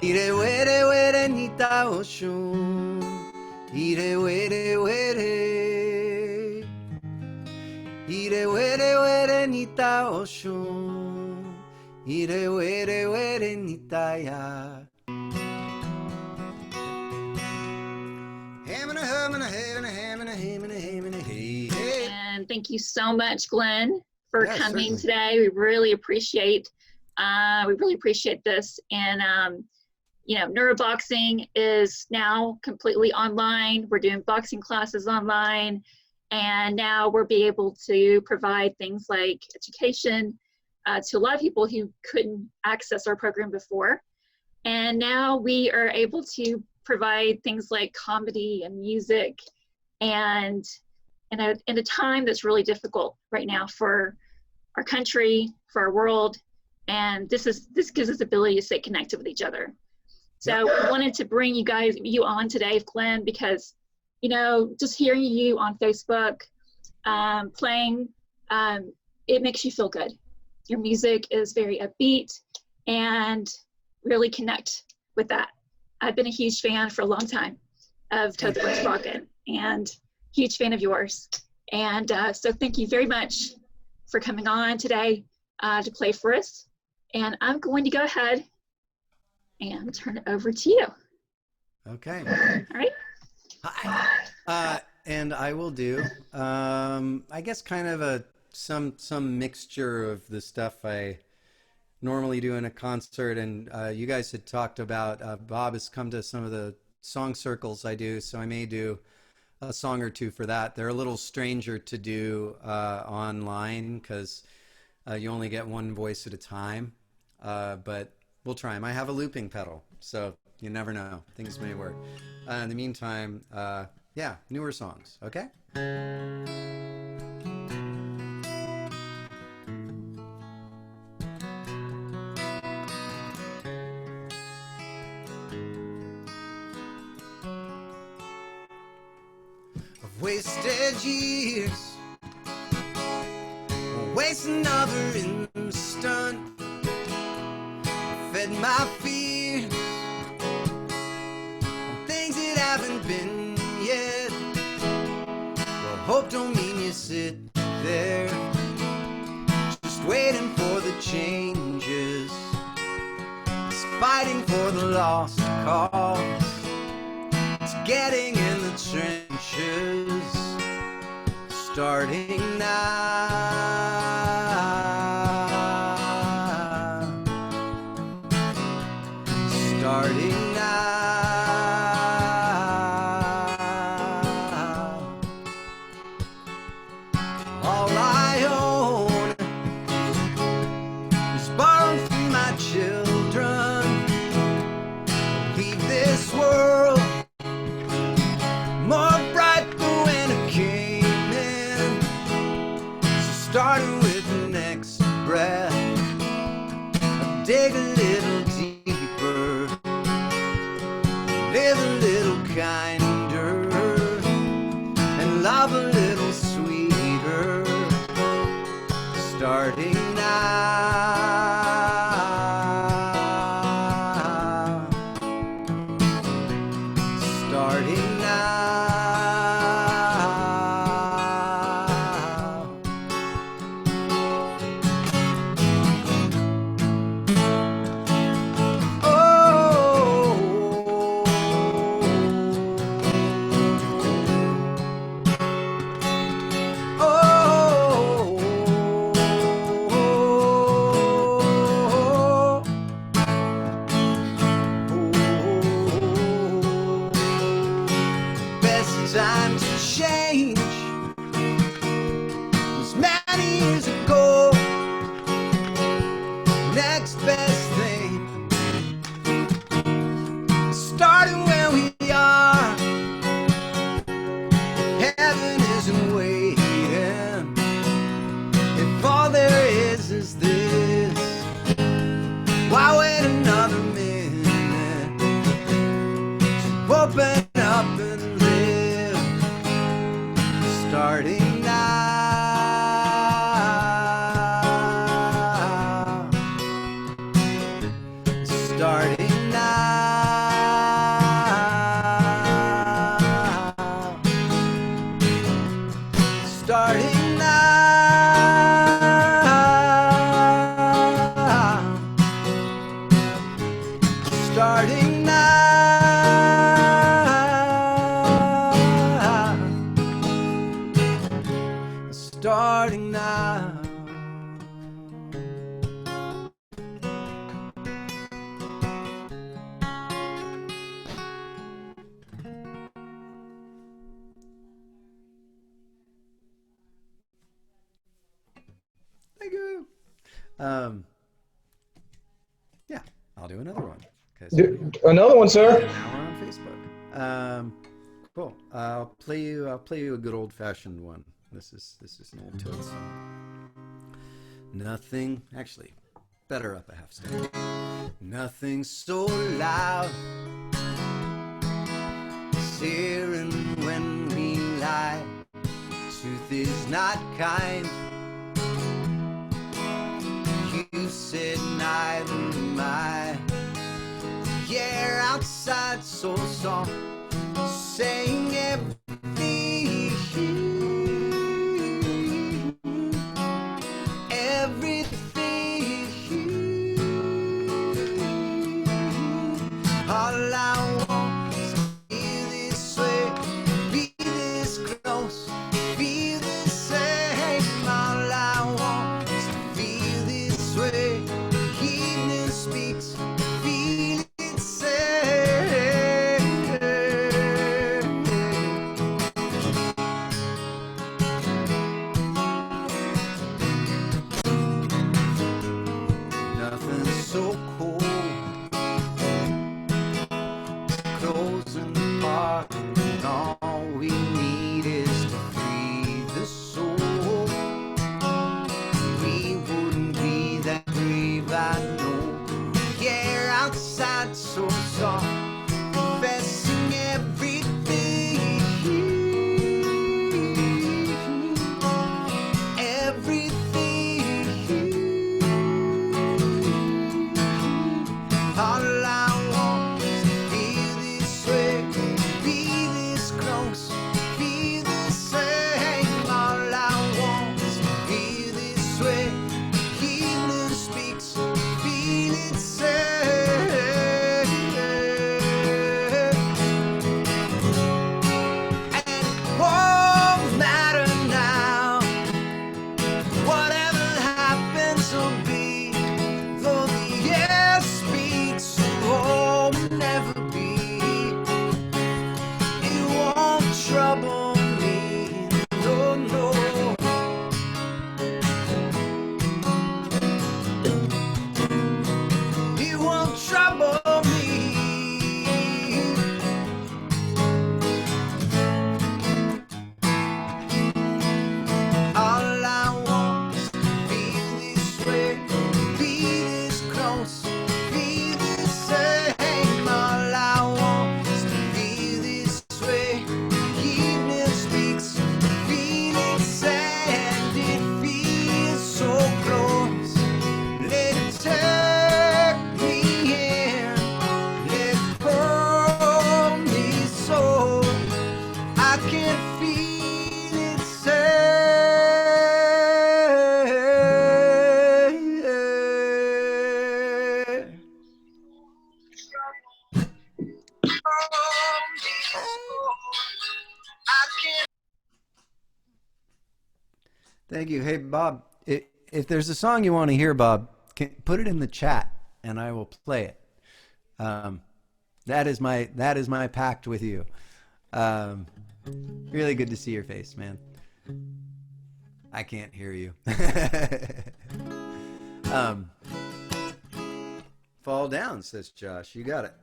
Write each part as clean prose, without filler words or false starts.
Ire were were nita oshun. Ire were were. Ire were were nita oshun. Ire were were nita ya. And thank you so much, Glenn, for coming certainly. today. We really appreciate this. And you know, neuroboxing is now completely online. We're doing boxing classes online, and now we'll be able to provide things like education to a lot of people who couldn't access our program before. And now we are able to provide things like comedy and music, and in a time that's really difficult right now for our country, for our world, and this gives us the ability to stay connected with each other. So I wanted to bring you on today, Glenn, because, you know, just hearing you on Facebook playing, it makes you feel good. Your music is very upbeat and really connect with that. I've been a huge fan for a long time of Toad the Sprocket, and huge fan of yours. And so thank you very much for coming on today to play for us. And I'm going to go ahead and turn it over to you. Okay. All right. Hi. And I will do, I guess, kind of some mixture of the stuff I normally do in a concert. And you guys had talked about, Bob has come to some of the song circles I do, so I may do a song or two for that. They're a little stranger to do online because you only get one voice at a time, but we'll try them. I have a looping pedal, so you never know. Things may work. In the meantime, yeah, newer songs, okay? I've wasted years, I'll waste another instant. Fed my fears on things that haven't been yet. Well, hope don't mean you sit there just waiting for the changes. It's fighting for the lost cause. It's getting in the trenches, starting now. Starting now. All I own is borrowed from my children. Leave this world more bright than when it came in. So starting with the next breath, I dig a little deeper. starting now. Starting now. Thank you. Yeah, I'll do another one. Another one, sir. Now we're on Facebook. Cool. I'll play you a good old fashioned one. This is an old Toad song. Nothing, actually, better up a half step. Nothing so loud, searing when we lie. Truth is not kind. You said neither am I. The air outside so soft, saying everything, everything. All I want is to feel this way, be this close, feel the same. All I want is to feel this way. Evening speaks, feel it say. Nothing so cold, closing apart, and all we need is to free the soul. We wouldn't be that brave, I know. The air outside so soft, confessing everything, everything. All I want is to feel this way, be this close, feel the same. All I want is to feel this way. Evening speaks, feel it say. And it won't matter now, whatever happens will be. Though the air speaks, it won't never be. It won't trouble me, no, no. It won't trouble me. All I want is to feel this way, be this close, feel the same. All I want is to feel this way. Evening speaks, feel it say, and it feels so close. Let it take me in, let it hold me so I can feel it say. Thank you. Hey, Bob, if there's a song you want to hear, Bob, put it in the chat and I will play it. That is my pact with you. Really good to see your face, man. I can't hear you. Fall down, says Josh. You got it.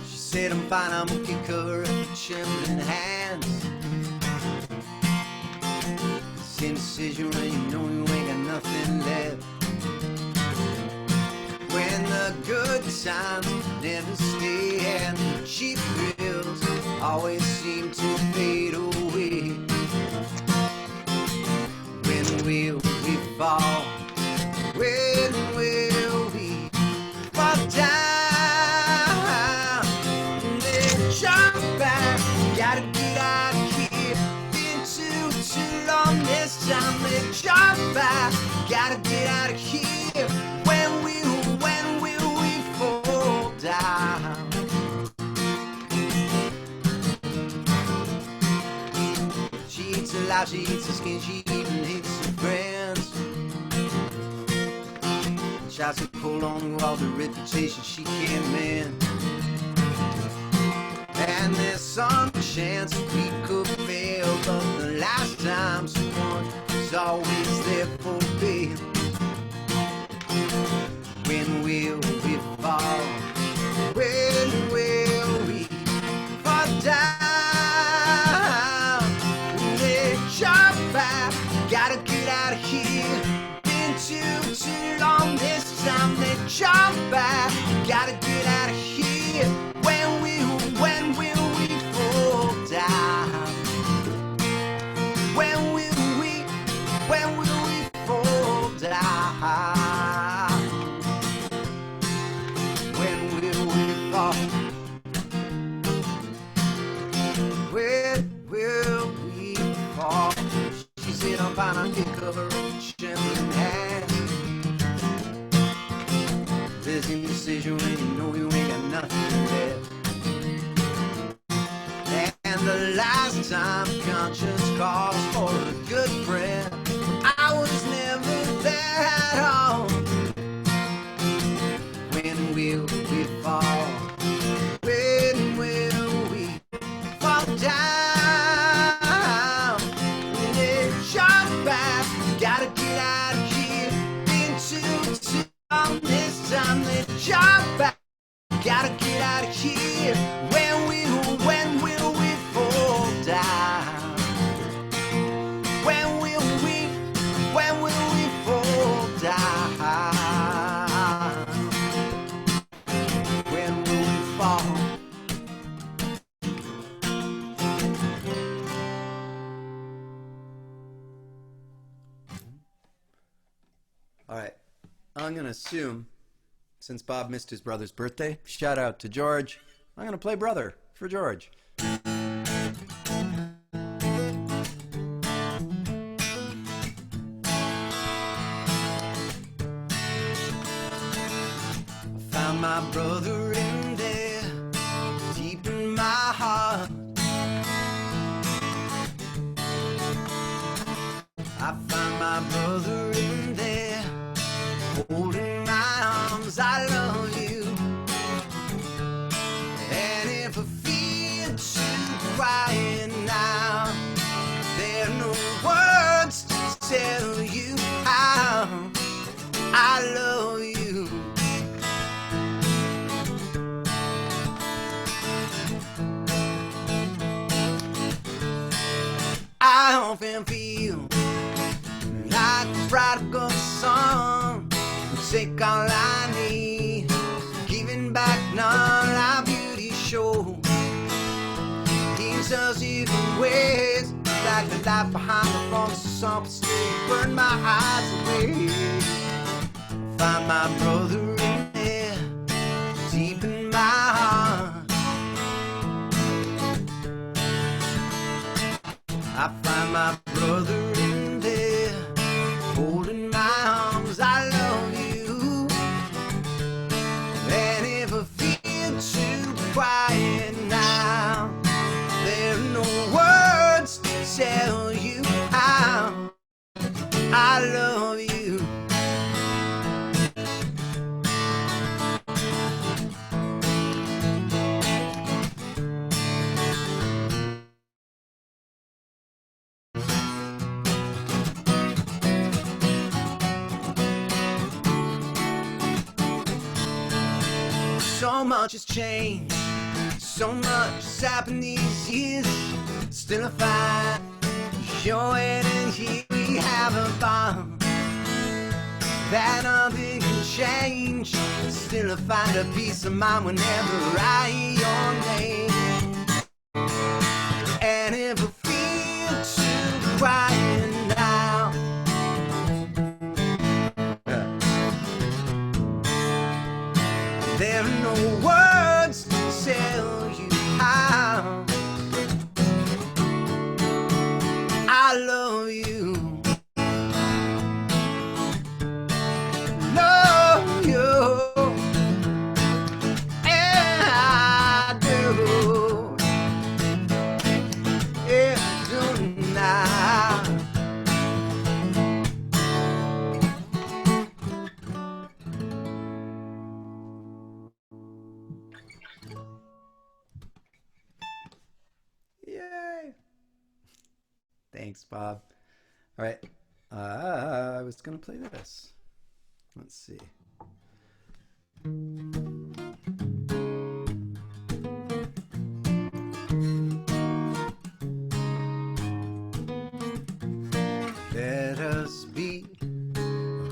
She said I'm fine, I'm okay, cover up trembling hands. Same decision when you know you ain't got nothing left. When the good times never stay and the cheap thrills always seem to fade away. When will we fall? When will we fall down? Then jump back, gotta get out of here. Been too long this time. Then jump how she eats her skin, she even hates her friends. Shots to pull on to all the reputation she can't mend. And there's some chance we could fail, but the last time someone was always there for bail. When will we fall? When will we fall down? They jump back, gotta get out of here. Been too long this time. They jump back, gotta get out of here. When will we fall down? When will we fall down? When will we fall? When will we fall? She said I'm fine, I'll pick up her trembling hand. There's indecision when you know you ain't got nothing left. And the last time conscience calls for a good friend, I was never there at all. When will we fall? When will we fall down? They jump back, gotta get out of here. Been too long this time. They jump back, gotta get out of here. When will we fall down? When will we fall down? When will we fall? All right, I'm gonna assume, since Bob missed his brother's birthday, shout out to George, I'm gonna play Brother for George. Found my brother in there, deep in my heart. I found my brother in there, holding my arms. I love you. And if I feel too quiet now, there are no words to tell you how I love you. I often feel like a prodigal son, take all I need, giving back none our beauty show. In such different ways, like the life behind the promise of something still burn my eyes away. Find my brother in there, deep in my heart. I find my brother in there, holding my arms. I love you. And if I feel too quiet now, there are no words to tell you how I love you. So much has changed, so much has happened these years. Still I find your head, and here we have a bond that nothing can change. Still I find a peace of mind whenever I hear your name. And if I feel too quiet now, there are no words to tell you how I love you. Love you. And I do. Yeah, I do now. Thanks, Bob. All right. I was going to play this. Let's see. Let us be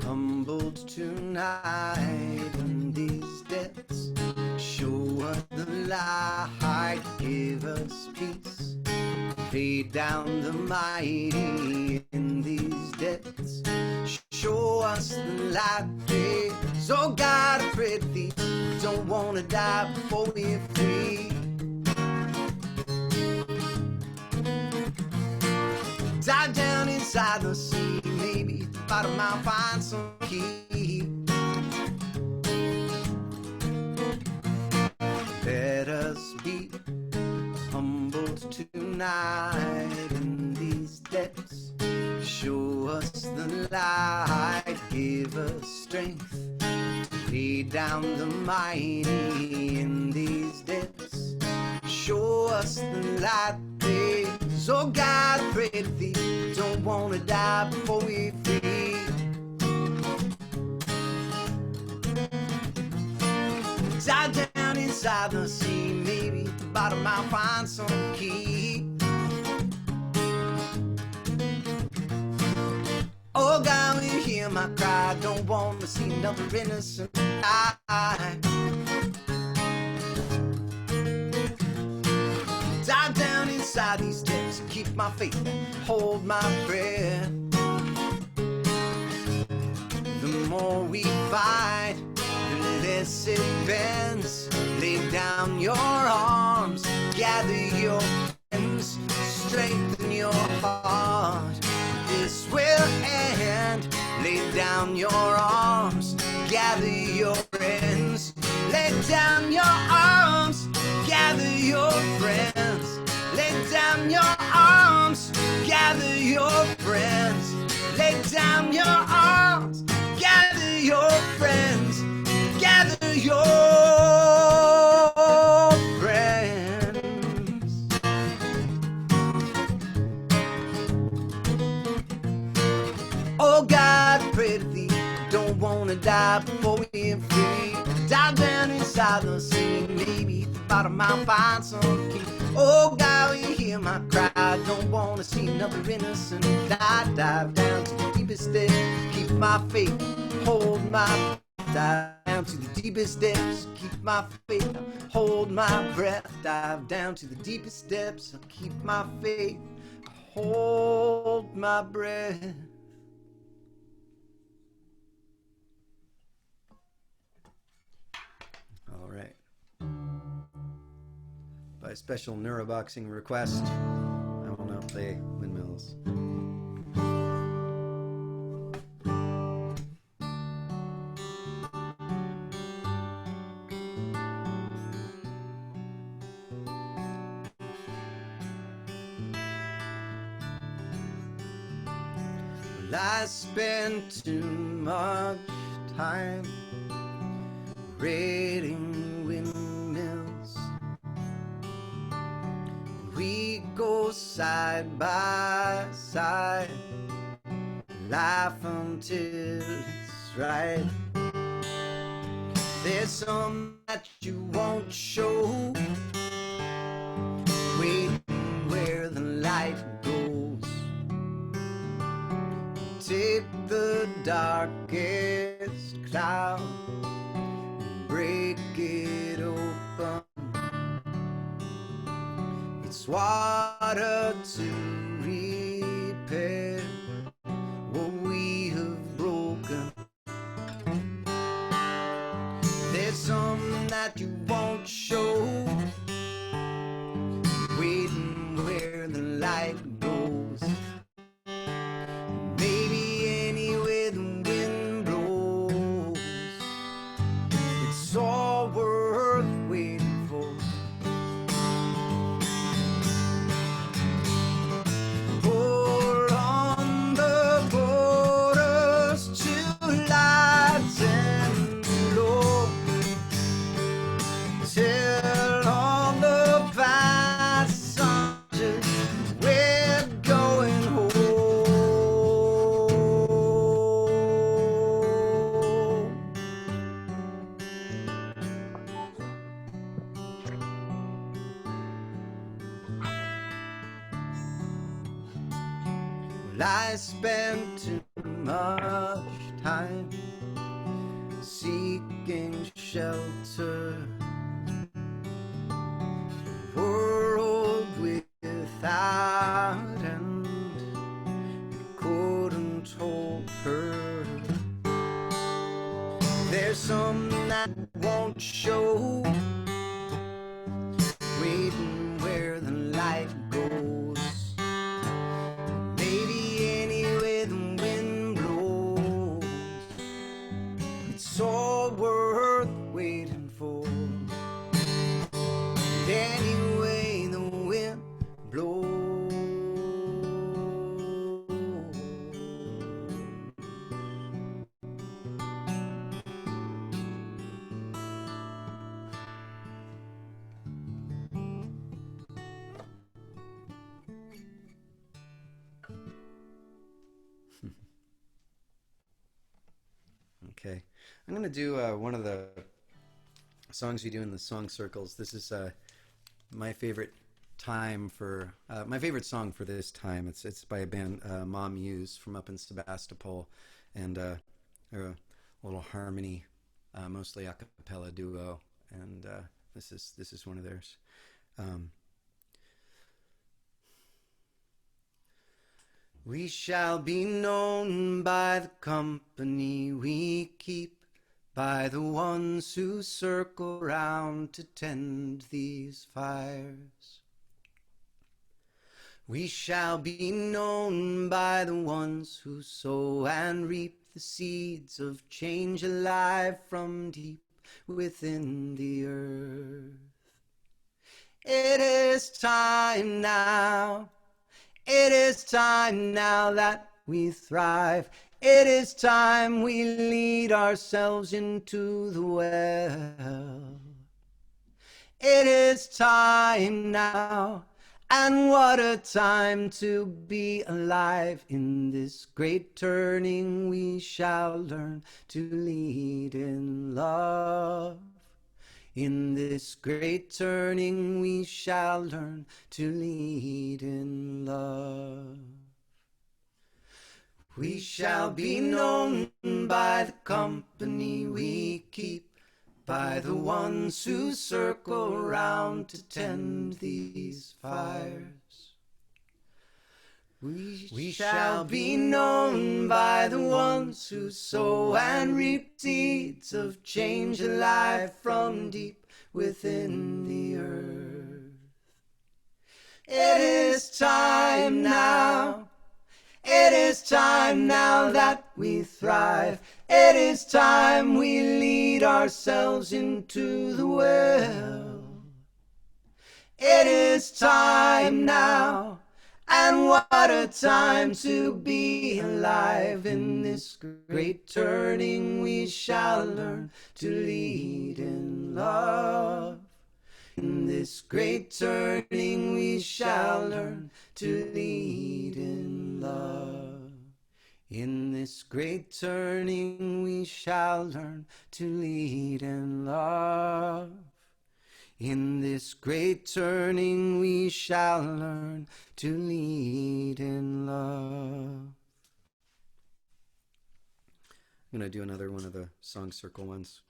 humbled tonight in these depths. Show us the light, give us peace. Lay down the mighty in these depths. Show us the light, please. Oh God, I pray thee, don't wanna die before we're free. Dive down inside the sea, maybe at the bottom I'll find some key. Let us be humbled tonight in these depths. Show us the light, give us strength. Lay down the mighty in these depths. Show us the light, please. Oh God, I pray to thee, don't wanna die before we're free. Dive down inside the sea, maybe at the bottom I'll find some key. Oh God, will you hear my cry? Don't want to see another innocent die. Dive down inside these depths, keep my faith, hold my breath. The more we fight, the less it bends. Lay down your arms, gather your friends, strengthen your heart. This will end. Lay down your arms, gather your friends. Lay down your arms, gather your friends. Lay down your arms, gather your friends. Lay down your arms, gather your friends. Gather your friends. Oh God, I pray to thee, don't wanna die before we're free. Dive down inside the sea, maybe at the bottom I'll find some key. Oh God, will you hear my cry? Don't wanna see another innocent die. Dive down to the deepest depths, keep my faith, hold my. Dive down to the deepest depths, keep my faith, hold my breath. Dive down to the deepest depths, keep my faith, hold my breath. All right. By special neuroboxing request, I will now play Windmills. I spent too much time rating windmills. We go side by side, laugh until it's right. There's some that you won't show, waiting where the light goes. Take the darkest cloud and break it open. It's water to repair what we have broken. There's some that you won't show, waiting where the light goes. Maybe anywhere the wind blows, it's all worth waiting for. I spend too much time seeking shelter, world without end, couldn't hold her. There's some that won't show, waiting where the light goes. Maybe anyway the wind blows, it's all worth waiting for. And anyway the wind blows. Okay, I'm gonna do one of the songs we do in the song circles. This is my favorite my favorite song for this time. It's by a band, Mom Muse, from up in Sebastopol, and they're a little harmony, mostly a cappella duo, and this is one of theirs. We shall be known by the company we keep, by the ones who circle round to tend these fires. We shall be known by the ones who sow and reap the seeds of change alive from deep within the earth. It is time now. It is time now that we thrive. It is time we lead ourselves into the well. It is time now, and what a time to be alive. In this great turning we shall learn to lead in love. In this great turning we shall learn to lead in love. We shall be known by the company we keep, by the ones who circle round to tend these fires. We shall be known by the ones who sow and reap seeds of change alive from deep within the earth. It is time now. It is time now that we thrive. It is time we lead ourselves into the well. It is time now, and what a time to be alive. In this great turning we shall learn to lead in love. In this great turning we shall learn to lead in love. In this great turning we shall learn to lead in love. In this great turning we shall learn to lead in love. I'm going to do another one of the song circle ones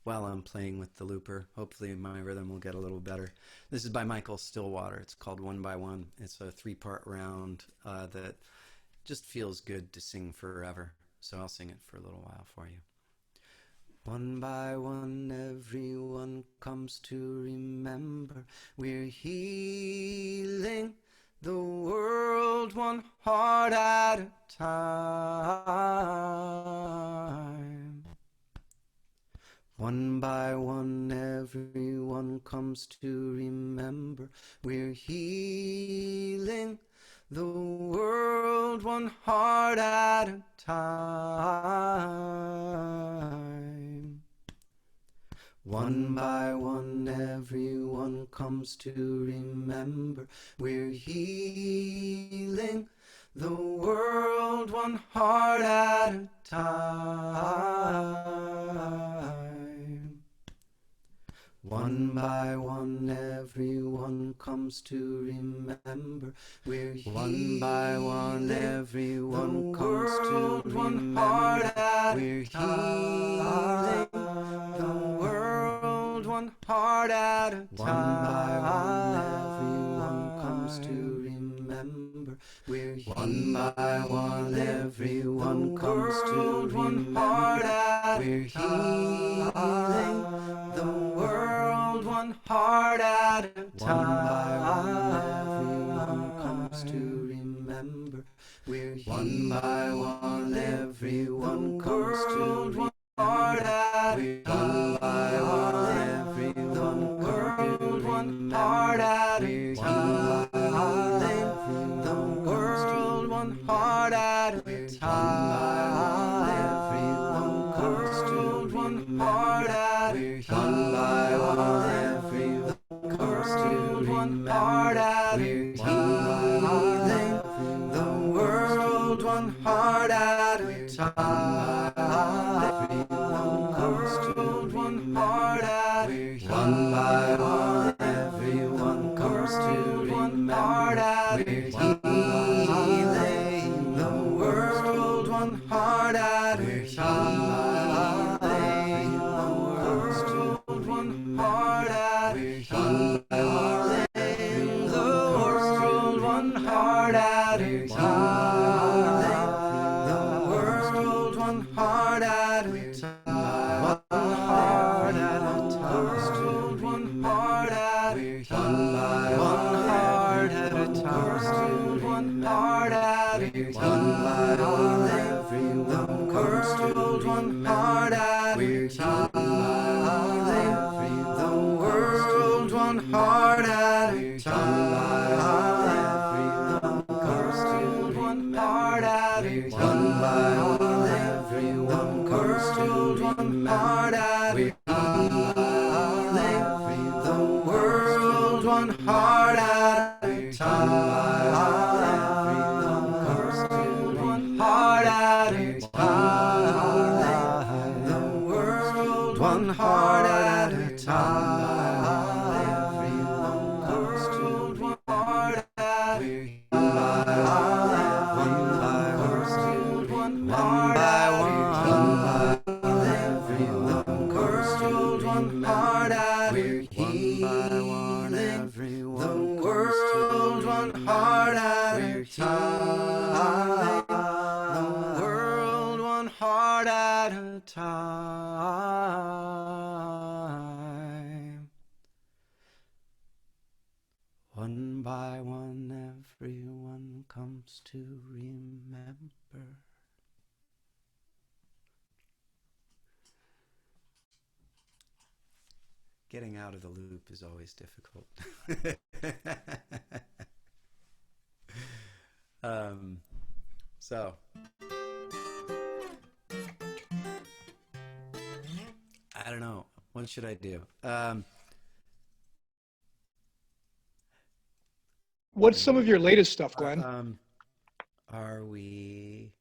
while I'm playing with the looper. Hopefully my rhythm will get a little better. This is by Michael Stillwater. It's called One by One. It's a 3-part round that just feels good to sing forever. So I'll sing it for a little while for you. One by one, everyone comes to remember we're healing the world one heart at a time. One by one, everyone comes to remember we're healing the world one heart at a time. One by one, everyone comes to remember we're healing the world one heart at a time. One by one, everyone comes to remember. We're one by one, everyone comes to remember. We're healing the world one heart at a time. One by one, everyone comes to remember. We're one by one, everyone comes to remember. We're healing the world one heart at a time. One by one, everyone comes to remember. We're one by one, everyone comes to remember. One by one, everyone comes to remember. We're healing the world one heart at a time. Everyone comes to remember. We're one by one, everyone comes to remember. We're healing the world one heart at a time. Everyone comes to remember. We're one by one, everyone comes to remember. We're healing the world one heart at a time. One by one, everyone comes to remember. Getting out of the loop is always difficult. So, I don't know. What should I do? What's some of your latest stuff, Glenn? Are we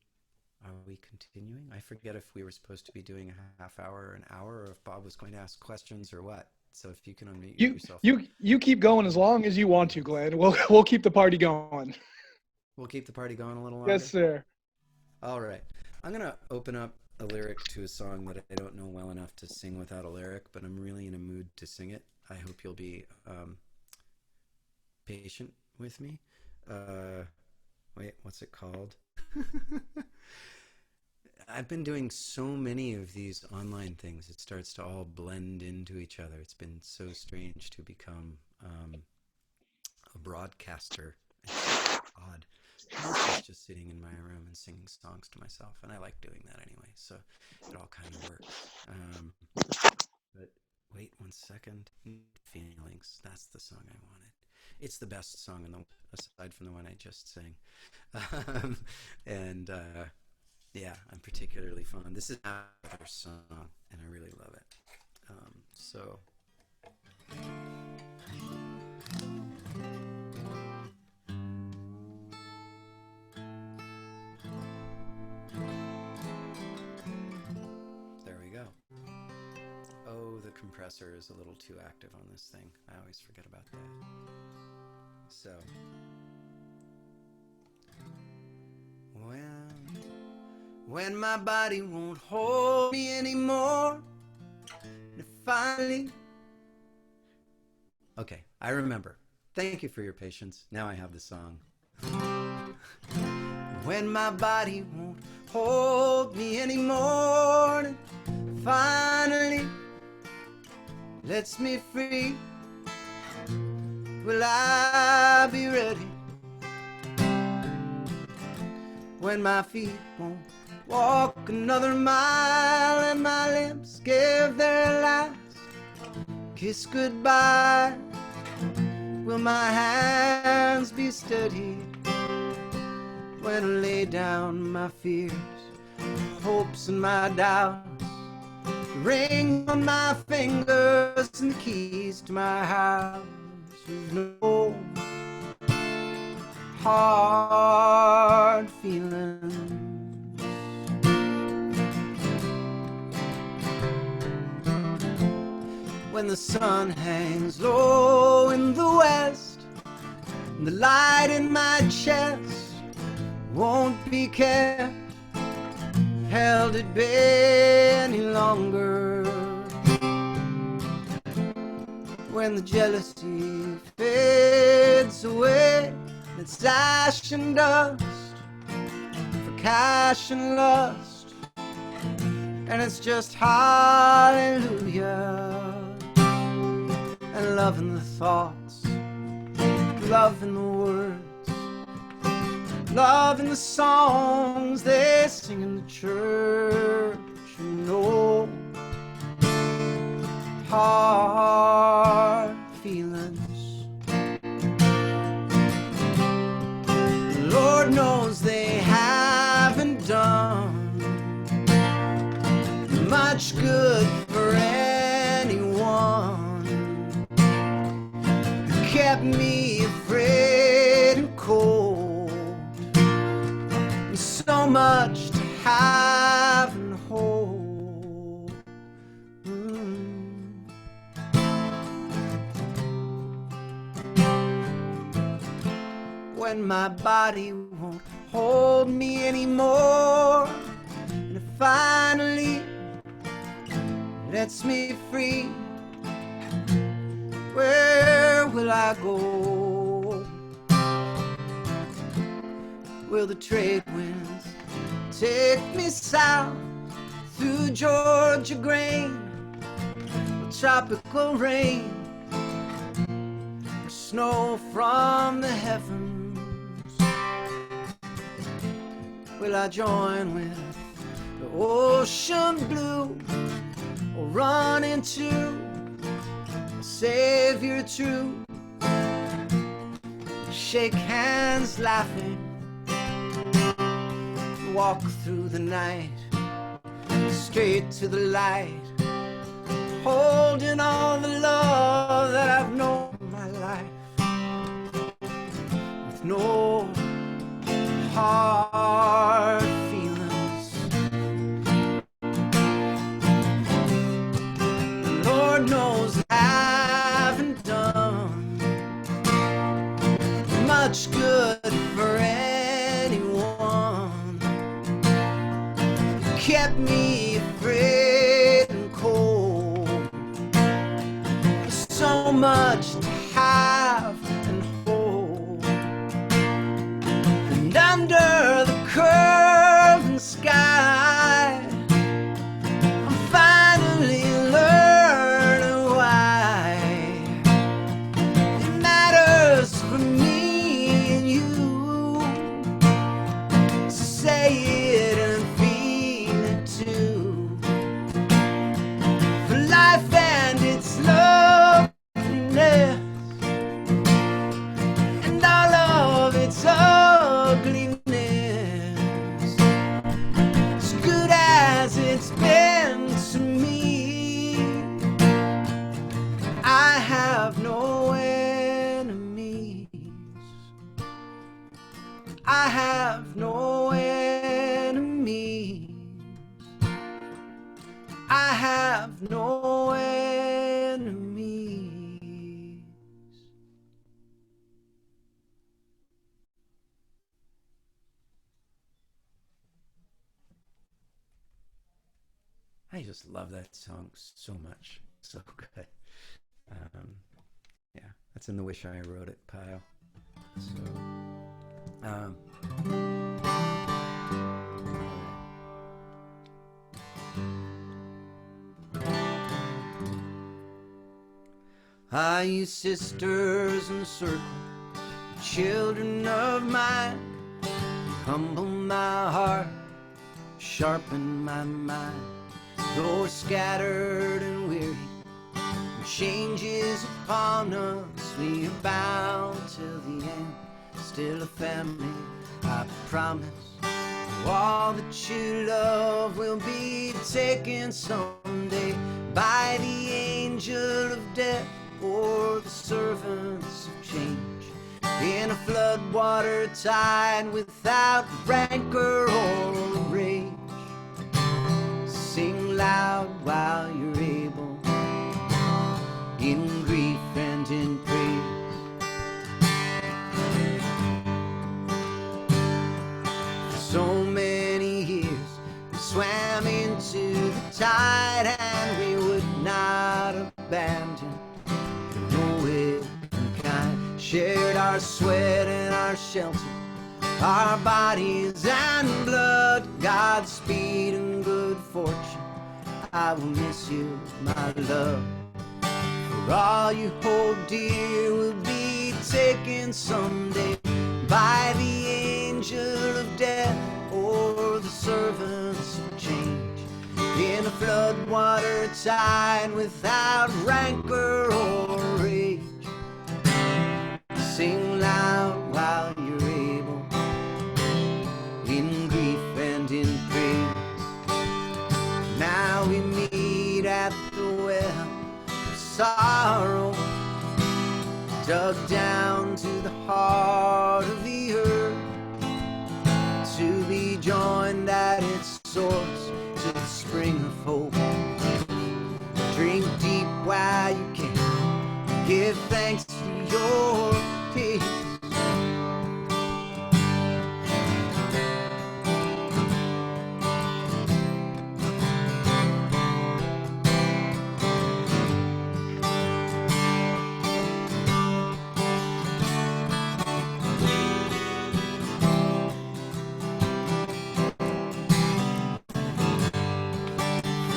continuing? I forget if we were supposed to be doing a half hour or an hour, or if Bob was going to ask questions or what. So if you can unmute yourself. You keep going as long as you want to, Glenn. We'll keep the party going. We'll keep the party going a little longer. Yes, sir. All right. I'm going to open up a lyric to a song that I don't know well enough to sing without a lyric, but I'm really in a mood to sing it. I hope you'll be patient with me. Wait, what's it called? I've been doing so many of these online things. It starts to all blend into each other. It's been so strange to become a broadcaster. It's odd. I was just sitting in my room and singing songs to myself, and I like doing that anyway, so it all kind of works. But wait 1 second. Feelings. That's the song I wanted. It's the best song aside from the one I just sang. Yeah, I'm particularly fond. This is another song, and I really love it. So. There we go. Oh, the compressor. compressor is a little too active on this thing. I always forget about that. So, when my body won't hold me anymore, and finally, okay, I remember. Thank you for your patience. Now I have the song. When my body won't hold me anymore, and finally lets me free, will I be ready? When my feet won't walk another mile and my lips give their last kiss goodbye, will my hands be steady when I lay down my fears, hopes and my doubts, ring on my fingers and the keys to my house, with no hard feelings. When the sun hangs low in the west and the light in my chest won't be kept, held at bay any longer. When the jealousy fades away, it's ash and dust for cash and lust, and it's just hallelujah. And loving the thoughts, loving the words, loving the songs they sing in the church, you know, hard feelings. Lord knows they haven't done much good for anyone. Kept me afraid and cold, and so much to have and hold. When my body won't hold me anymore, and it finally lets me free, where will I go? Will the trade winds take me south through Georgia grain, or tropical rain, or snow from the heavens? Will I join with the ocean blue, or run into Savior true, shake hands laughing, walk through the night, straight to the light, holding all the love that I've known in my life, with no hard feelings. Lord knows I haven't done much good for anyone. Kept me afraid and cold, so much to have and hold. And under the curving sky, I'm finally learning why it matters for me and you. Say it and feel it too. For life and its loveliness, and all of its ugliness, as good as it's been to me, I have no enemies. I have no enemies. I have no enemies. I just love that song so much. So good. Yeah, that's in the Wish I Wrote It pile. So, I, you sisters in circle, children of mine, humble my heart, sharpen my mind. Though scattered and weary, change is upon us, we are bound till the end. Still a family, I promise. All that you love will be taken someday by the angel of death or the servants of change. In a floodwater tide without rancor or rage. Sing loud while you're able, in grief and in praise. For so many years we swam into the tide, and we would not abandon. No way kind, shared our sweat and our shelter, our bodies and blood, Godspeed and good fortune. I will miss you, my love. For all you hold dear will be taken someday by the angel of death or the servants of change. In a floodwater tide without rancor or rage. Sing loud while you're able, in grief and in praise. Now we meet at the well of sorrow, dug down to the heart of the earth, to be joined at its source to the spring of hope. Drink deep while you can, give thanks to your peace.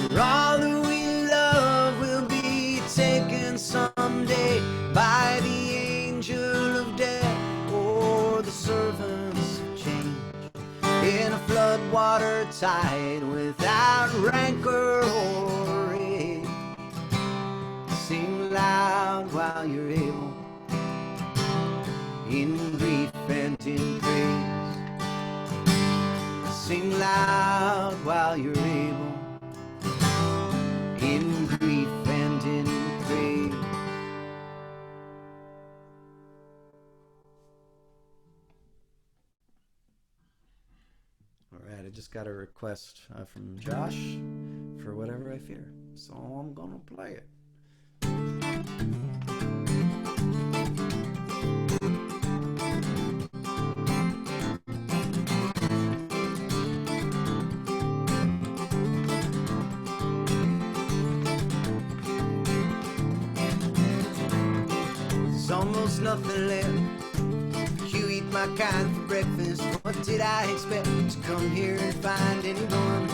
For all that we love will be taken someday by the angel of death or the servants of change. In a floodwater tide without rancor or rage. Sing loud while you're able, in grief and in praise. Sing loud while you're able, in grief and in praise. All right, I just got a request from Josh for Whatever I Fear, so I'm gonna play it. There's almost nothing left. You eat my kind for breakfast. What did I expect? To come here and find anyone?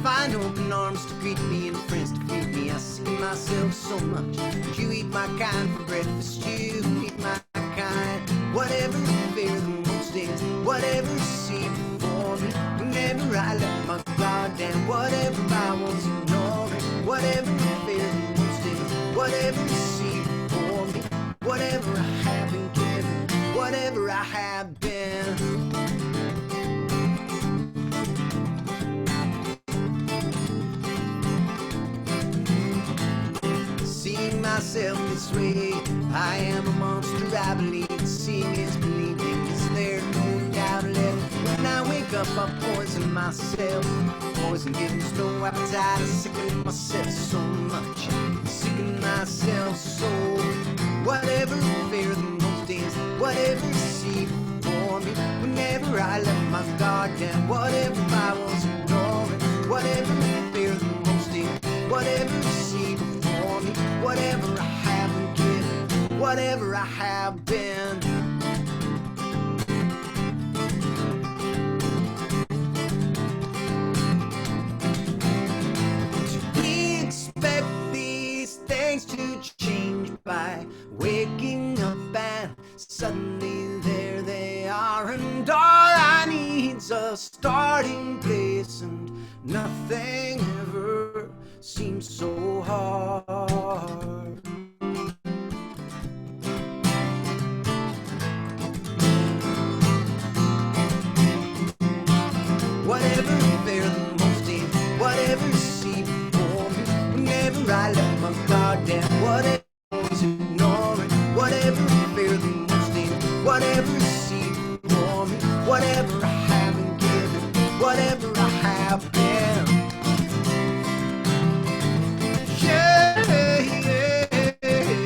Find open arms to greet me and friends to feed me. I see myself so much. You eat my kind for breakfast. You eat my kind. Whatever I fear the most is whatever you see before me. Whenever I let my guard down, whatever I was ignoring. Whatever I fear the most is whatever you see before me. Whatever I have been given, whatever I have been. Seeing myself this way, I am a monster, I believe. Seeing is believing, is there no doubt left? When I wake up, I poison myself. Poison gives no appetite, I sicken myself so much. Sicken myself so. Whatever I fear the most is whatever you see before me. Whenever I let my guard down, whatever I was ignoring. Whatever I fear the most is whatever I have been. We expect these things to change by waking up and suddenly there they are, and all I need's a starting place, and nothing ever seems so hard. Whatever fear the most in, whatever see before me, whenever I let my guard down, whatever was ignoring, whatever fear the most in, whatever see before me, whatever I haven't given, whatever I have been. Yeah, yeah, yeah, yeah, yeah.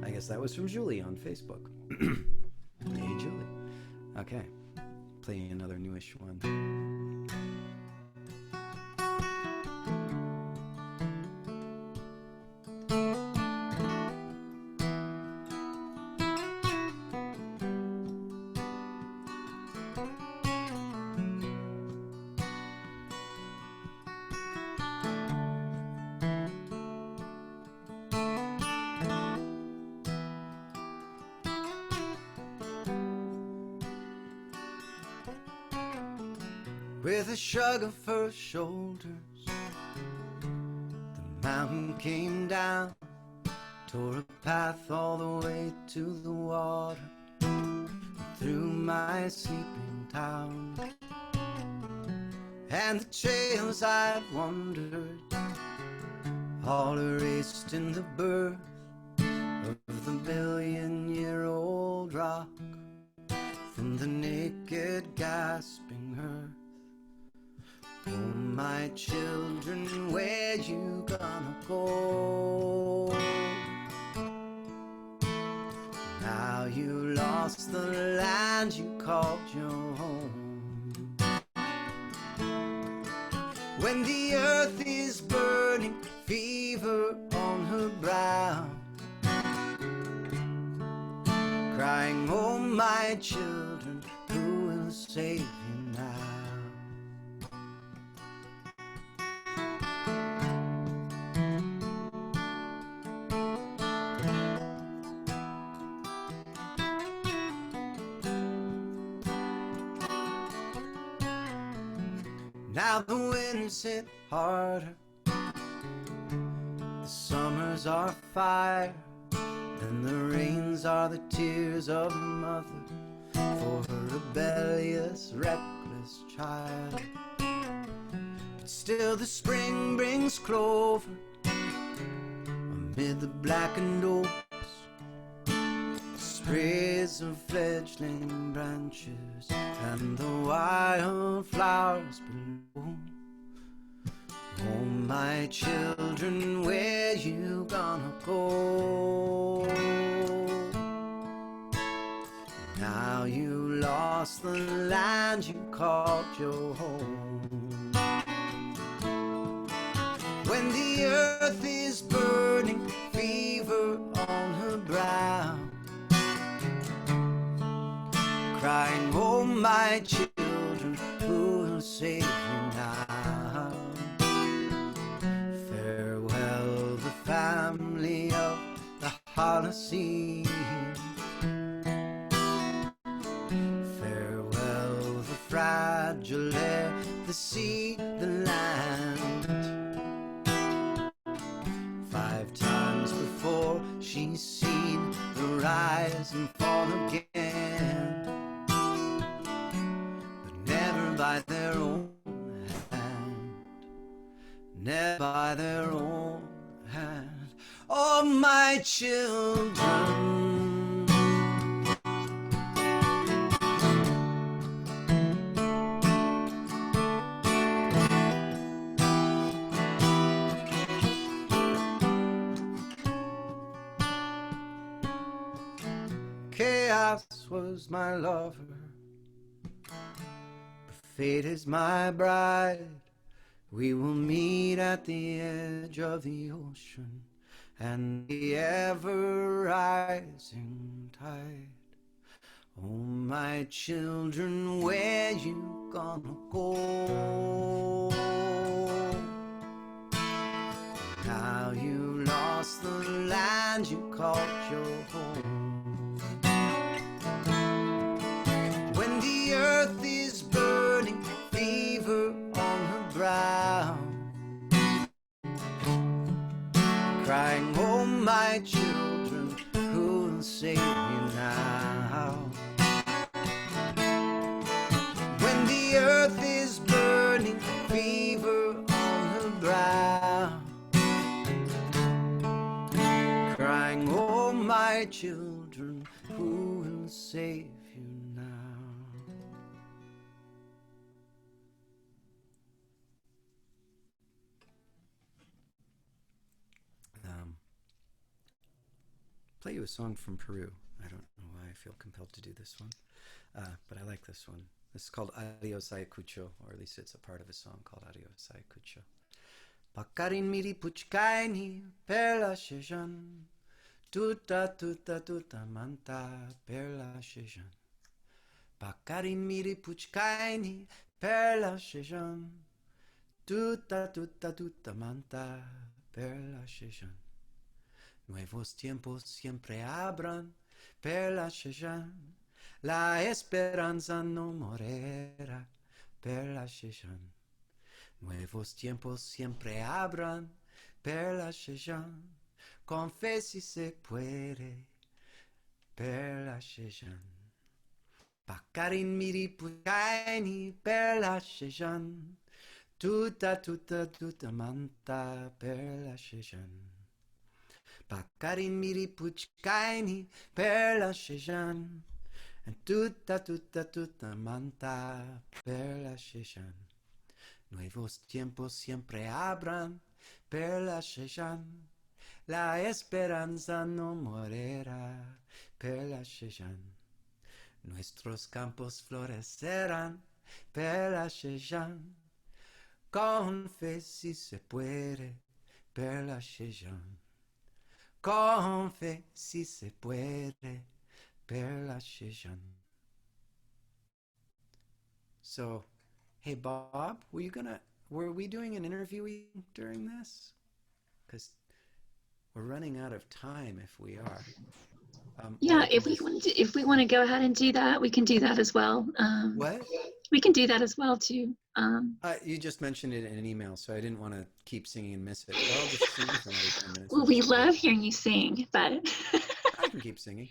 I guess that was from Julie on Facebook. Hey, Julie. Okay, playing another newish one. With a shrug of her shoulders, the mountain came down, tore a path all the way to the water, through my sleeping town. And the trails I'd wandered, all erased in the birth of the billion-year-old rock, from the naked gasping earth. Oh, my children, where you gonna go? Now you lost the land you called your home. When the earth is burning, fever on her brow, crying, oh, my children, who will save you now? Now the winters hit harder, the summers are fire, and the rains are the tears of a mother for her rebellious, reckless child. But still the spring brings clover amid the blackened oaks, sprays of fledgling branches and the wildflowers below. Oh, my children, where you gonna go? Now you lost the land you called your home. When the earth is burning, fever on her brow, crying, oh, my children, who will save you now? Farewell, the family of the Holocene. Farewell, the fragile air, the sea, the land. 5 times before she's seen the rise and fall again, by their own hand, never by their own hand. Oh, my children, once was my lover, but fate is my bride. We will meet at the edge of the ocean and the ever-rising tide. Oh, my children, where you gonna go? Now you lost the land you called your home. When the earth is burning, fever on the ground, crying, oh, my children, who will save you now? When the earth is burning, fever on the ground, crying, oh, my children, who will save you now? Play you a song from Peru. I don't know why I feel compelled to do this one, but I like this one. This is called Adios Ayacucho, or at least it's a part of a song called Adios Ayacucho. Pakarin miri puchkaini perla shejan, tuta tuta tuta manta perla shejan. Pakarin miri puchkaini perla shejan, tuta tuta tuta manta perla shejan. Nuevos tiempos siempre habrán perla shejan, la esperanza no morirá perla shejan. Nuevos tiempos siempre habrán perla shejan, con fe si se puede perla shejan. Pakarin miri pukaini perla shejan, tuta tuta tuta manta perla shejan. Pakarin miri puchkaini perla shejan, tuta tuta tuta manta perla shejan. Nuevos tiempos siempre habrán perla shejan, la esperanza no morirá perla shejan. Nuestros campos florecerán perla shejan, con fe si se puede perla shejan. Con fe si se puede perla shejan. So, hey Bob, were we doing an interview during this? Because we're running out of time if we are. Yeah, if we want to go ahead and do that, we can do that as well. What? We can do that as well too. You just mentioned it in an email, so I didn't want to keep singing and miss it. Well, I'll just sing for another 10 minutes. Well, we love hearing you sing, but I can keep singing.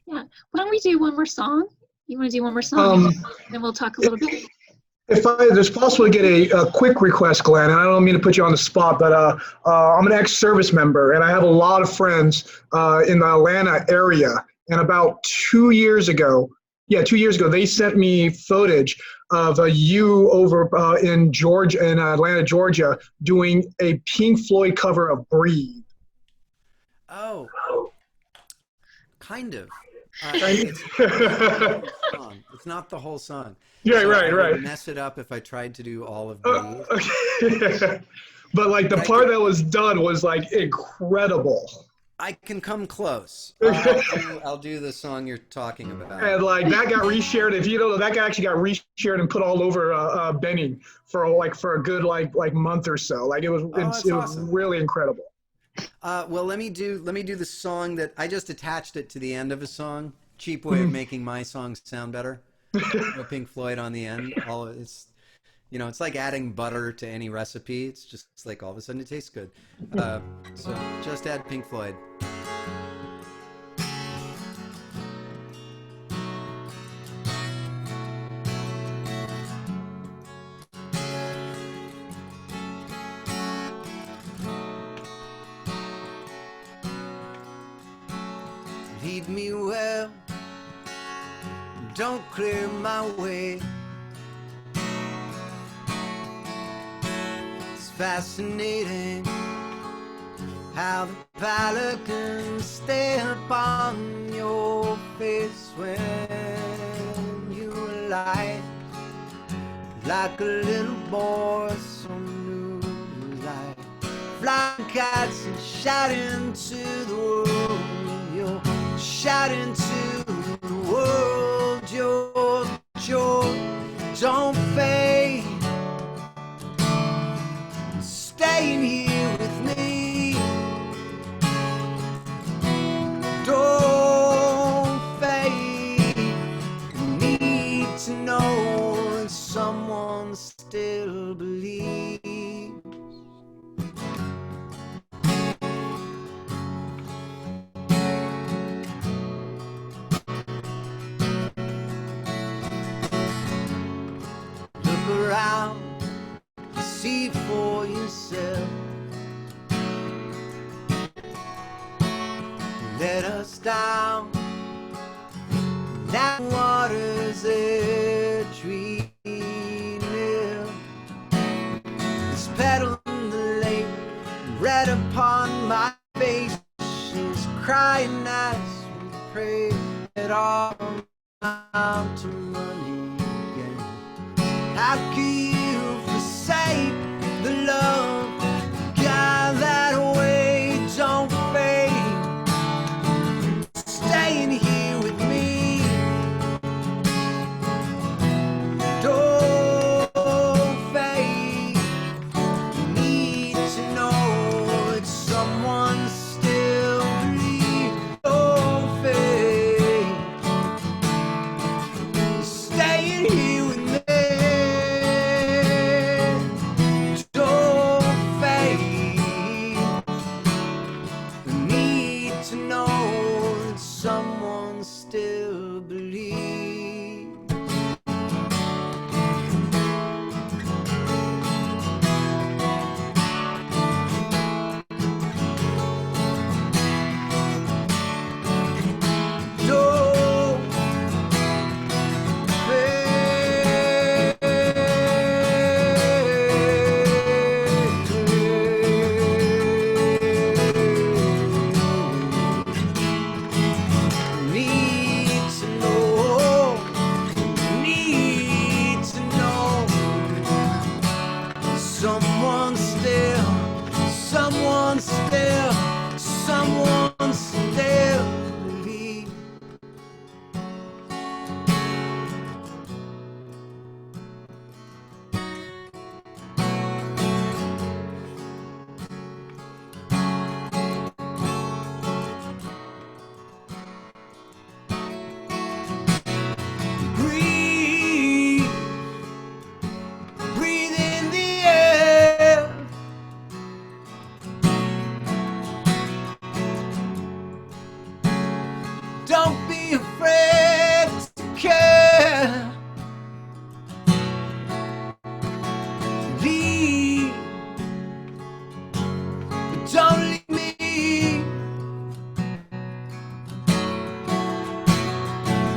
Yeah. Why don't we do one more song? You want to do one more song? And then we'll talk a little bit. If it's possible to get a quick request, Glenn, and I don't mean to put you on the spot, but I'm an ex-service member, and I have a lot of friends in the Atlanta area. And about 2 years ago, they sent me footage of you over in Atlanta, Georgia, doing a Pink Floyd cover of "Breathe." Oh, kind of. It's not the whole song. Yeah, so right. I would mess it up if I tried to do all of Breathe. Okay. But like the part that was done was like incredible. I can come close. I'll do the song you're talking about. And like that got reshared. If you don't know, that guy actually got reshared and put all over Benning for a good like month or so. Like it was awesome. Really incredible. Well, let me do the song that I just attached it to the end of a song. Cheap way of making my songs sound better. Pink Floyd on the end. It's like adding butter to any recipe. It's like all of a sudden it tastes good. So just add Pink Floyd. Lead me well, don't clear my way. It's fascinating how the pelicans stay upon your face when you were light, like a little boy, some new light. Flying kites and shout into the world. You'll shout into the world. Your joy don't fade. Staying here with me. Don't fade. Need to know that someone still believes. Look around, see for yourself. Let us down that water's edge we live. This pedal in the lake, red upon my face. She's crying as we pray that all out to money again. How can you forsake the love? God, that way don't fade. Staying here with me. Don't fade. Need to know that someone still believes. Don't fade. Staying here with me. Don't fade. Need to know that someone still believes. Don't need to know, need to know. Someone still, someone still, someone still believes. Breathe, breathe in the air. Don't be afraid to care. Leave, but don't leave me.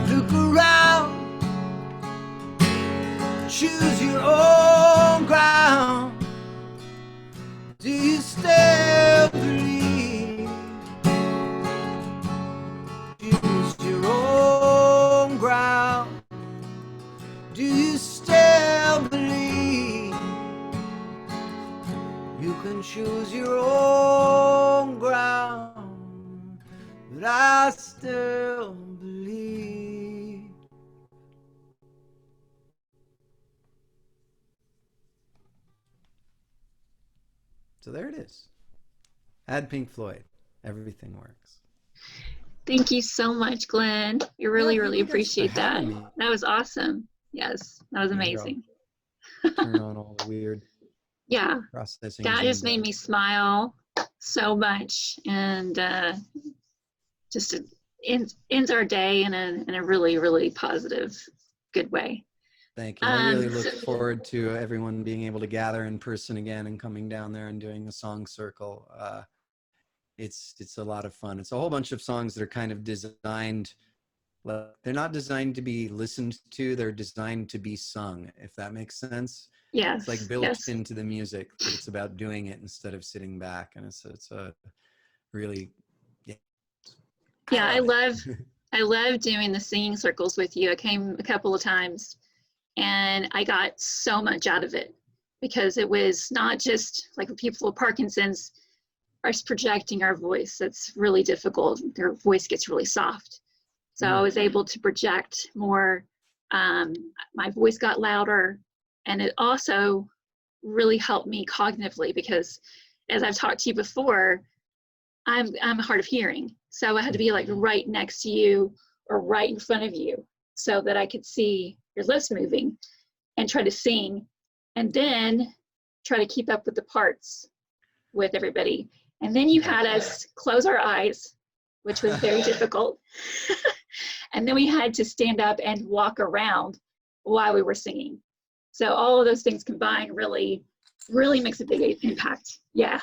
Look around, choose your own ground. Do you still believe? Choose your own ground. Do you still believe? You can choose your own ground, but I still believe. So there it is. Add Pink Floyd. Everything works. Thank you so much, Glenn. We really, really appreciate that. Me. That was awesome. Yes, that was amazing. Turn on all the weird Yeah, processing. that Zoom just made buttons. me smile so much, and just ends our day in a really, really positive, good way. Thank you. I really look forward to everyone being able to gather in person again and coming down there and doing the song circle. It's a lot of fun. It's a whole bunch of songs that are kind of designed. They're not designed to be listened to. They're designed to be sung, if that makes sense. Yes. It's like built yes. into the music, but it's about doing it instead of sitting back. And it's a really, yeah. Yeah, I love I love doing the singing circles with you. I came a couple of times and I got so much out of it because it was not just like with people with Parkinson's, us projecting our voice. That's really difficult. Their voice gets really soft. So I was able to project more. My voice got louder, and it also really helped me cognitively because, as I've talked to you before, I'm hard of hearing. So I had to be like right next to you or right in front of you so that I could see your lips moving and try to sing and then try to keep up with the parts with everybody. And then you had us close our eyes, which was very difficult. And then we had to stand up and walk around while we were singing. So all of those things combined really makes a big impact. Yeah,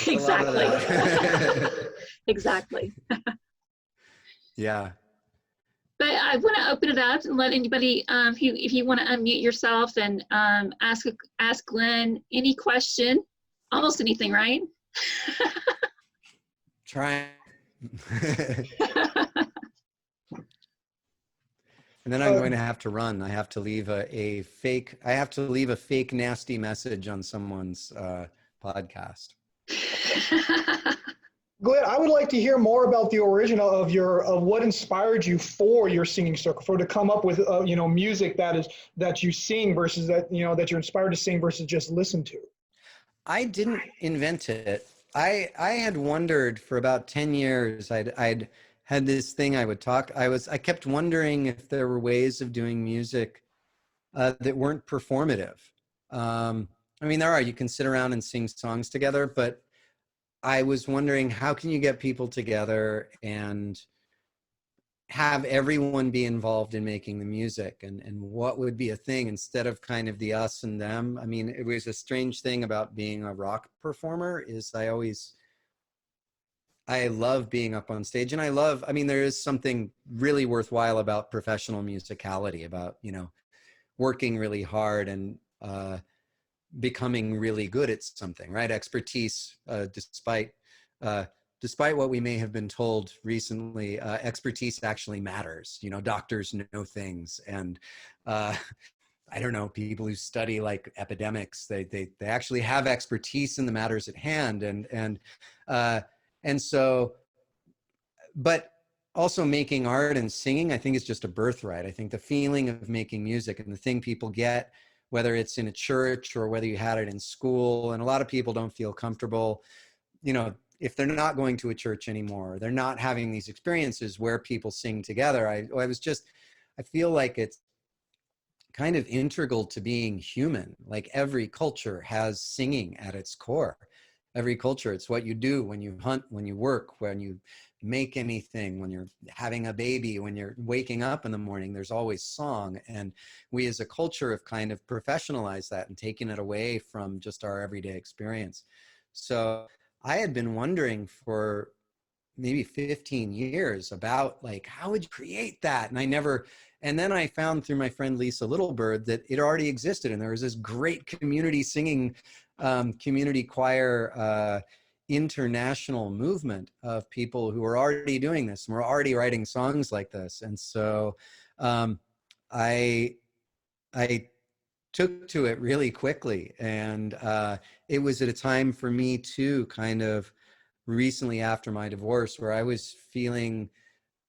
exactly. Exactly. Yeah. But I want to open it up and let anybody, if you want to unmute yourself and ask Glenn any question, almost anything, right? Try. And then I'm going to have to run. I have to leave a fake nasty message on someone's podcast. Glenn, I would like to hear more about the original of what inspired you for your singing circle, to come up with music that you sing versus that you're inspired to sing versus just listen to. I didn't invent it. I had wondered for about 10 years. I'd had this thing I would talk. I kept wondering if there were ways of doing music that weren't performative. I mean, there are. You can sit around and sing songs together, but I was wondering, how can you get people together and have everyone be involved in making the music, and what would be a thing instead of kind of the us and them. I mean, it was a strange thing about being a rock performer is I love being up on stage, and I mean, there is something really worthwhile about professional musicality, about, working really hard and becoming really good at something, right? Expertise, despite what we may have been told recently, expertise actually matters. Doctors know things, and I don't know, people who study like epidemics, they actually have expertise in the matters at hand, and so, but also making art and singing, I think, is just a birthright. I think the feeling of making music and the thing people get, whether it's in a church or whether you had it in school, and a lot of people don't feel comfortable, if they're not going to a church anymore, they're not having these experiences where people sing together. I feel like it's kind of integral to being human. Like every culture has singing at its core. Every culture, it's what you do when you hunt, when you work, when you make anything, when you're having a baby, when you're waking up in the morning, there's always song. And we as a culture have kind of professionalized that and taken it away from just our everyday experience. So I had been wondering for maybe 15 years about, like, how would you create that? And then I found through my friend Lisa Littlebird that it already existed, and there was this great community singing, community choir, international movement of people who were already doing this and were already writing songs like this. And so I took to it really quickly, and it was at a time for me too, kind of recently after my divorce, where I was feeling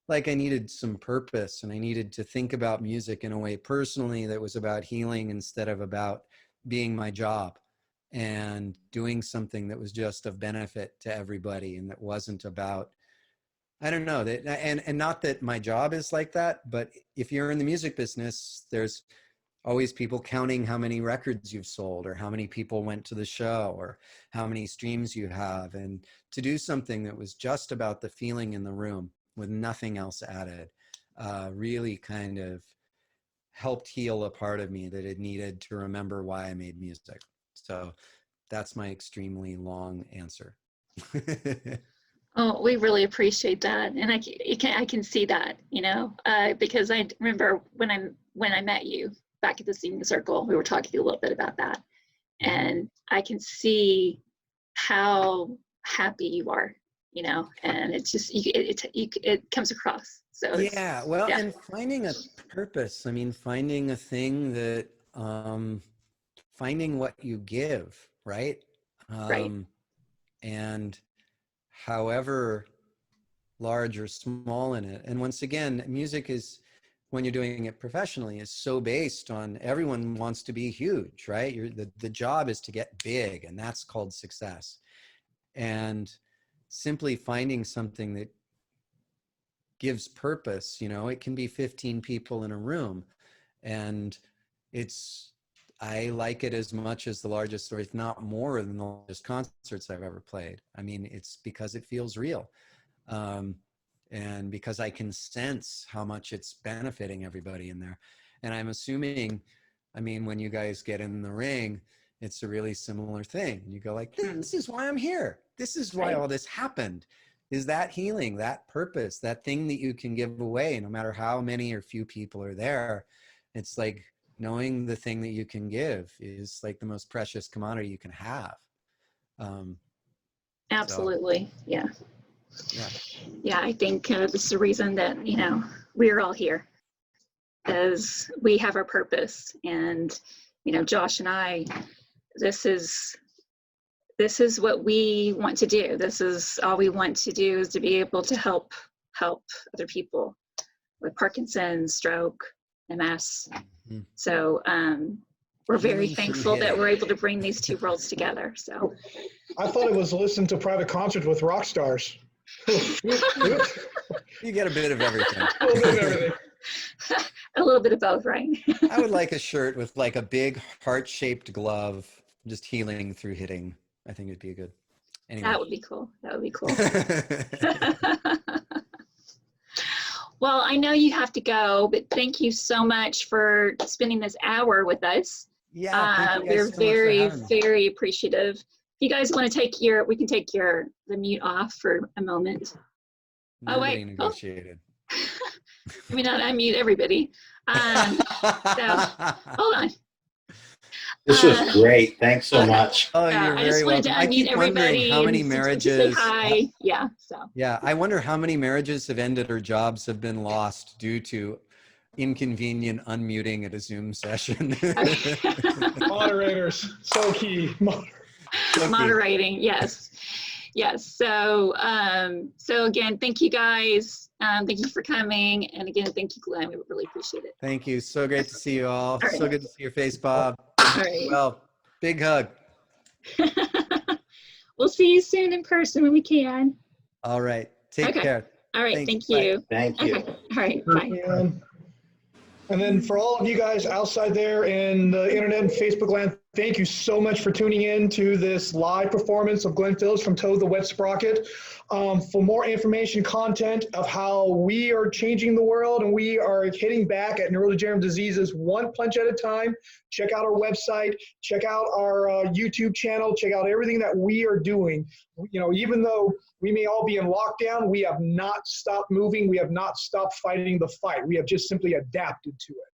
like I needed some purpose, and I needed to think about music in a way personally that was about healing instead of about being my job, and doing something that was just of benefit to everybody, and that wasn't about, I don't know, that, and not that my job is like that, but if you're in the music business, there's always people counting how many records you've sold, or how many people went to the show, or how many streams you have. And to do something that was just about the feeling in the room with nothing else added, really kind of helped heal a part of me that had needed to remember why I made music. So that's my extremely long answer. Oh, we really appreciate that, and I can see that, because I remember when I met you back at the singing circle, we were talking a little bit about that, and I can see how happy you are, and it's just, it comes across. So it's, Yeah, well, yeah, and finding a purpose. I mean, finding a thing that, finding what you give, right? right. And however large or small in it. And once again, music is, when you're doing it professionally, is so based on everyone wants to be huge, right? The job is to get big, and that's called success. And simply finding something that gives purpose, it can be 15 people in a room, and I like it as much as the largest, or if not more than the largest concerts I've ever played. I mean, it's because it feels real. And because I can sense how much it's benefiting everybody in there. And I'm assuming, I mean, when you guys get in the ring, it's a really similar thing. You go like, this is why I'm here. This is why all this happened, is that healing, that purpose, that thing that you can give away, no matter how many or few people are there. It's like knowing the thing that you can give is like the most precious commodity you can have. Absolutely. So, yeah. Yeah. Yeah, I think this is the reason that, we're all here, as we have our purpose. And, Josh and I, this is what we want to do. This is all we want to do, is to be able to help other people with Parkinson's, stroke, MS. Mm-hmm. So we're very thankful that we're able to bring these two worlds together. So I thought it was listen to private concerts with rock stars. You get a bit of everything. A little bit of everything. A little bit of both, right? I would like a shirt with like a big heart-shaped glove, just healing through hitting. I think it'd be a good. Anyway. That would be cool. That would be cool. Well, I know you have to go, but thank you so much for spending this hour with us. Yeah, we're very, very appreciative. If you guys want to we can take the mute off for a moment. Nobody negotiated. Let me not unmute everybody. So hold on. This was great. Thanks so much. Oh, you're very welcome. I keep wondering how many marriages. Hi. Yeah. So. Yeah, I wonder how many marriages have ended or jobs have been lost due to inconvenient unmuting at a Zoom session. Moderators, so key. Moderating, yes. So, so again, thank you guys. Thank you for coming, and again, thank you, Glenn. We really appreciate it. Thank you. So great to see you all. Right. So good to see your face, Bob. All right. Well, big hug. We'll see you soon in person when we can. All right. Take care. All right. Thanks. Thank you. Bye. Thank you. Okay. All right. Bye. And then for all of you guys outside there in the internet and Facebook land, thank you so much for tuning in to this live performance of Glen Phillips from Toad the Wet Sprocket. For more information, content of how we are changing the world and we are hitting back at neurodegenerative diseases one punch at a time, check out our website, check out our YouTube channel, check out everything that we are doing. Even though we may all be in lockdown, we have not stopped moving. We have not stopped fighting the fight. We have just simply adapted to it.